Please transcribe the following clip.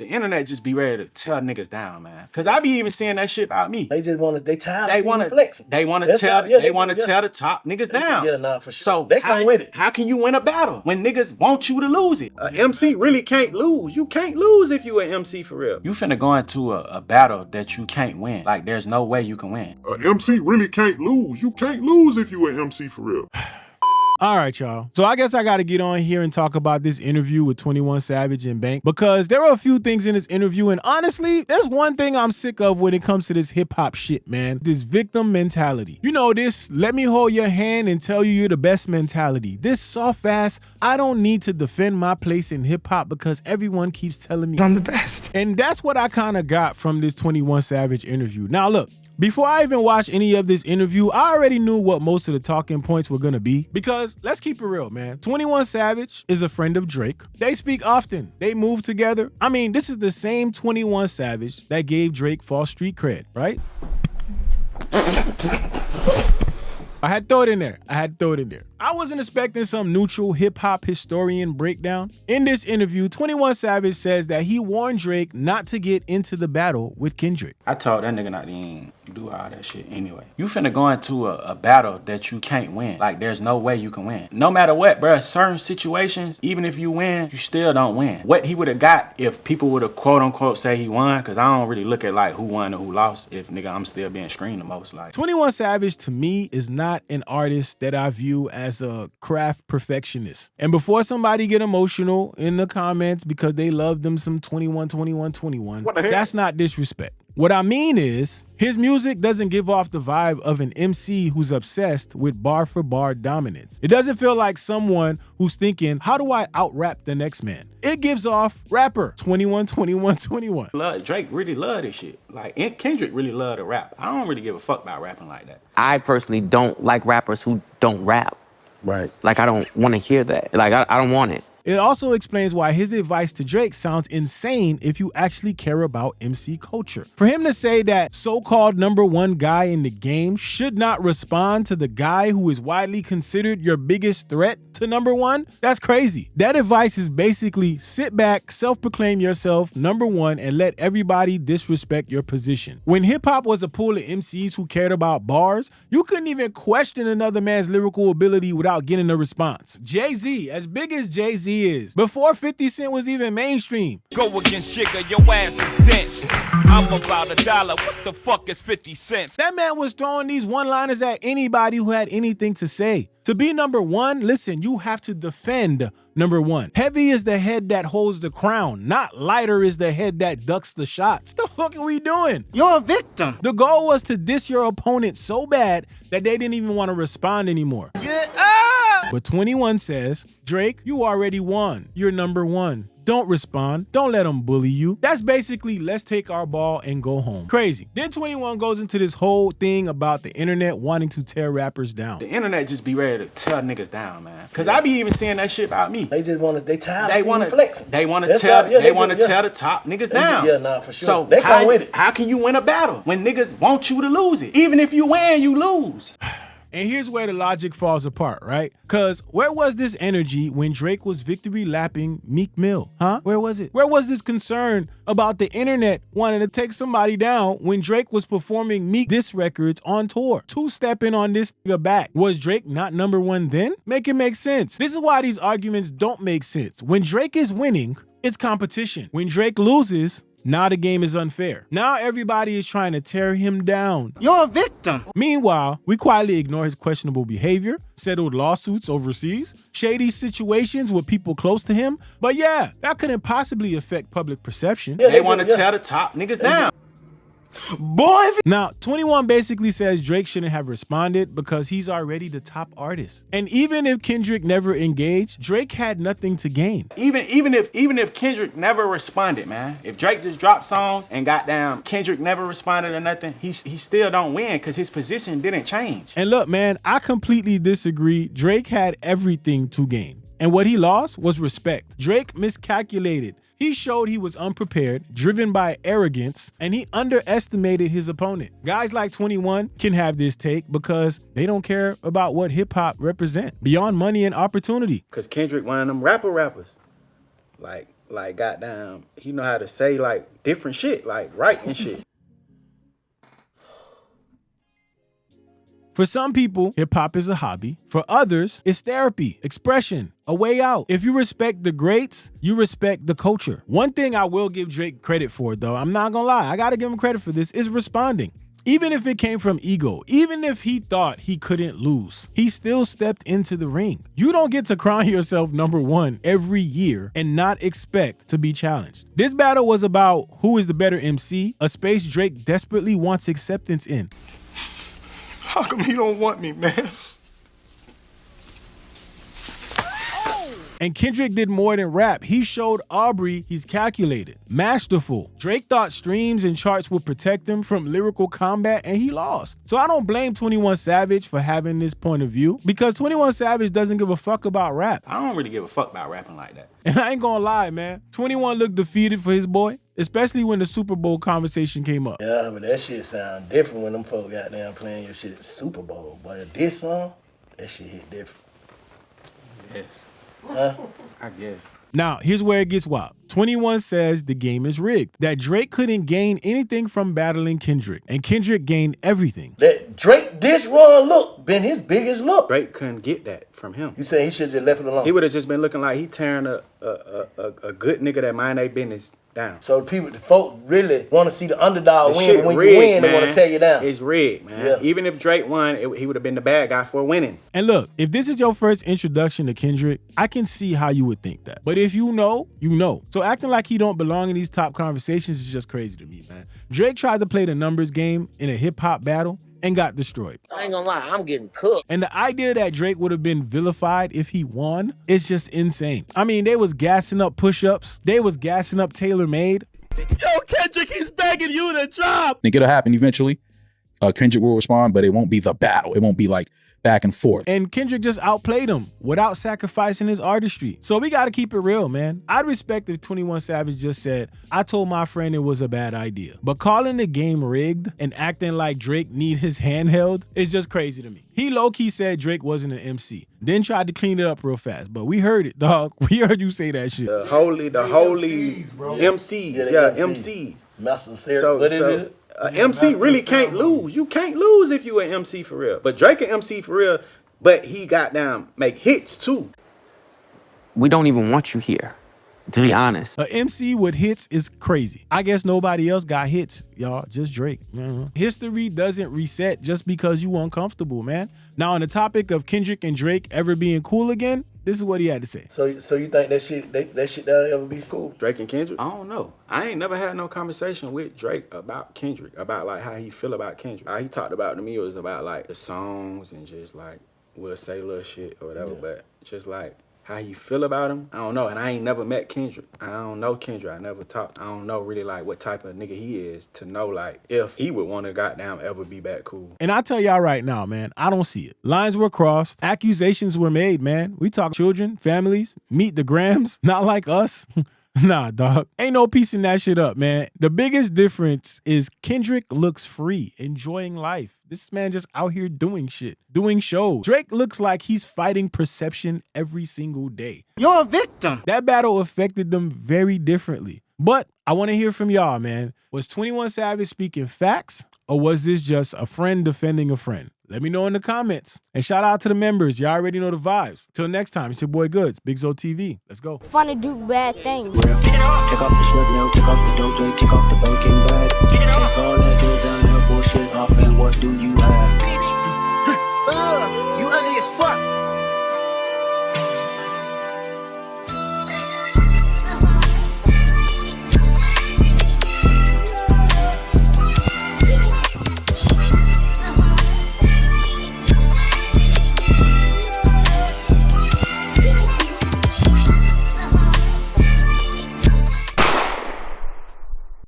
The internet just be ready to tear niggas down, man. Cause I be even seeing that shit about me. They just want to. They tired. They want to flex. They want to tell. They want to tell the top niggas down. Yeah, nah, for sure. So they come with it. How can you win a battle when niggas want you to lose it? An MC really can't lose. You can't lose if you an MC for real. You finna go into a battle that you can't win. Like there's no way you can win. An MC really can't lose. You can't lose if you an MC for real. All right, y'all. So I guess I got to get on here and talk about this interview with 21 Savage and Bank, because there are a few things in this interview, and honestly, there's one thing I'm sick of when it comes to this hip-hop shit, man. This victim mentality. You know, this let me hold your hand and tell you you're the best mentality. This soft-ass, I don't need to defend my place in hip-hop because everyone keeps telling me I'm the best. And that's what I kind of got from this 21 Savage interview. Now, look. Before I even watched any of this interview, I already knew what most of the talking points were gonna be, because let's keep it real, man. 21 Savage is a friend of Drake. They speak often. They move together. I mean, this is the same 21 Savage that gave Drake false street cred, right? I had to throw it in there. I wasn't expecting some neutral hip-hop historian breakdown. In this interview, 21 Savage says that he warned Drake not to get into the battle with Kendrick. I told that nigga not to even do all that shit anyway. You finna go into a battle that you can't win. Like, there's no way you can win. No matter what, bruh, certain situations, even if you win, you still don't win. What he would've got if people would've quote-unquote say he won, because I don't really look at, like, who won or who lost if, nigga, I'm still being screened the most. Like, 21 Savage, to me, is not an artist that I view as a craft perfectionist. And before somebody get emotional in the comments because they love them some 21, that's not disrespect. What I mean is, his music doesn't give off the vibe of an MC who's obsessed with bar for bar dominance. It doesn't feel like someone who's thinking, how do I out-rap the next man? It gives off rapper 21. Drake really love this shit. Like, Kendrick really love to rap. I don't really give a fuck about rapping like that. I personally don't like rappers who don't rap. Right. Like, I don't want to hear that. Like, I don't want it. It also explains why his advice to Drake sounds insane if you actually care about MC culture. For him to say that so-called #1 guy in the game should not respond to the guy who is widely considered your biggest threat to #1, that's crazy. That advice is basically sit back, self-proclaim yourself #1, and let everybody disrespect your position. When hip-hop was a pool of MCs who cared about bars, you couldn't even question another man's lyrical ability without getting a response. Jay-Z, as big as Jay-Z is, before 50 Cent was even mainstream. Go against Jigga, your ass is dense. I'm about $1. What the fuck is 50 cents? That man was throwing these one-liners at anybody who had anything to say. To be #1, listen, you have to defend #1. Heavy is the head that holds the crown, not lighter is the head that ducks the shots. What the fuck are we doing? You're a victim. The goal was to diss your opponent so bad that they didn't even want to respond anymore. Get up! But 21 says, Drake, you already won. You're #1. Don't respond. Don't let them bully you. That's basically, let's take our ball and go home. Crazy. Then 21 goes into this whole thing about the internet wanting to tear rappers down. The internet just be ready to tear niggas down, man. Cause I be even seeing that shit about me. They just want to. They tired. They want to flex. They want to tell. They want to tell the top niggas down. Yeah, nah, for sure. So they come with it. How can you win a battle when niggas want you to lose it? Even if you win, you lose. And here's where the logic falls apart, right? Because where was this energy when Drake was victory lapping Meek Mill? Huh? Where was it? Where was this concern about the internet wanting to take somebody down when Drake was performing Meek diss records on tour? Two-stepping on this nigga back. Was Drake not #1 then? Make it make sense. This is why these arguments don't make sense. When Drake is winning, it's competition. When Drake loses, now the game is unfair. Now everybody is trying to tear him down. You're a victim. Meanwhile, we quietly ignore his questionable behavior, settled lawsuits overseas, shady situations with people close to him. But yeah, that couldn't possibly affect public perception. Yeah, they want to tear the top niggas down. Boy! Now, 21 basically says Drake shouldn't have responded because he's already the top artist. And even if Kendrick never engaged, Drake had nothing to gain. Even if Kendrick never responded, man. If Drake just dropped songs and goddamn Kendrick never responded or nothing, he still don't win because his position didn't change. And look, man, I completely disagree. Drake had everything to gain. And what he lost was respect. Drake miscalculated. He showed he was unprepared, driven by arrogance, and he underestimated his opponent. Guys like 21 can have this take because they don't care about what hip-hop represent beyond money and opportunity. Because Kendrick one of them rappers. Like, like goddamn, he know how to say like different shit, like right and shit. For some people, hip-hop is a hobby. For others, it's therapy, expression, a way out. If you respect the greats, you respect the culture. One thing I will give Drake credit for, though, I'm not gonna lie, I gotta give him credit for this, is responding. Even if it came from ego, even if he thought he couldn't lose, he still stepped into the ring. You don't get to crown yourself #1 every year and not expect to be challenged. This battle was about who is the better MC, a space Drake desperately wants acceptance in. How come he don't want me, man? And Kendrick did more than rap. He showed Aubrey he's calculated, masterful. Drake thought streams and charts would protect him from lyrical combat, and he lost. So I don't blame 21 Savage for having this point of view, because 21 Savage doesn't give a fuck about rap. I don't really give a fuck about rapping like that. And I ain't gonna lie, man. 21 looked defeated for his boy, especially when the Super Bowl conversation came up. Yeah, but that shit sound different when them folk got down playing your shit at the Super Bowl. But this song, that shit hit different. Yes. Huh? I guess. Now, here's where it gets wild. 21 says the game is rigged, that Drake couldn't gain anything from battling Kendrick, and Kendrick gained everything. That Drake dish run look been his biggest look. Drake couldn't get that from him. You saying he should have just left it alone? He would have just been looking like he tearing a good nigga that mind their business down. So the folk really want to see the underdog The win, shit and when rigged, you win, they man. want to tear you down. It's rigged, man. Yeah. Even if Drake won, he would have been the bad guy for winning. And look, if this is your first introduction to Kendrick, I can see how you would think that. But if you know, you know. So acting like he don't belong in these top conversations is just crazy to me, man. Drake tried to play the numbers game in a hip-hop battle and got destroyed. I ain't gonna lie, I'm getting cooked. And the idea that Drake would have been vilified if he won is just insane. I mean, they was gassing up push-ups. They was gassing up Taylor Made. Yo, Kendrick, he's begging you to drop. I think it'll happen eventually. Kendrick will respond, but it won't be the battle. It won't be like back and forth. And Kendrick just outplayed him without sacrificing his artistry. So we got to keep it real, man. I'd respect if 21 Savage just said, I told my friend it was a bad idea. But calling the game rigged and acting like Drake need his hand held is just crazy to me. He low-key said Drake wasn't an MC, then tried to clean it up real fast. But we heard it, dog. We heard you say that shit. The holy MCs, yeah, MCs. Master So MC really can't lose. You can't lose if you an MC for real. But Drake an MC for real, but he got down make hits too. We don't even want you here, to be honest. A MC with hits is crazy. I guess nobody else got hits, y'all. Just Drake. History doesn't reset just because you uncomfortable, man. Now, on the topic of Kendrick and Drake ever being cool again, this is what he had to say. So you think that shit that'll ever be cool? Drake and Kendrick? I don't know. I ain't never had no conversation with Drake about Kendrick, about like how he feel about Kendrick. How he talked about to me was about like the songs and just like we'll say little shit or whatever, but just like how he feel about him, I don't know. And I ain't never met Kendrick. I don't know Kendrick. I never talked. I don't know really like what type of nigga he is to know like if he would want to goddamn ever be back cool. And I tell y'all right now, man, I don't see it. Lines were crossed. Accusations were made, man. We talk children, families, meet the Grams, not like us. Nah, dog. Ain't no piecing that shit up, man. The biggest difference is Kendrick looks free, enjoying life. This man just out here doing shit, doing shows. Drake looks like he's fighting perception every single day. You're a victim. That battle affected them very differently. But I want to hear from y'all, man. Was 21 Savage speaking facts, or was this just a friend defending a friend? Let me know in the comments. And shout out to the members. Y'all already know the vibes. Till next time, it's your boy Goods, BigZoeTV. Let's go. Fun to do bad things. Take off the short nail, take off the dope, take off the broken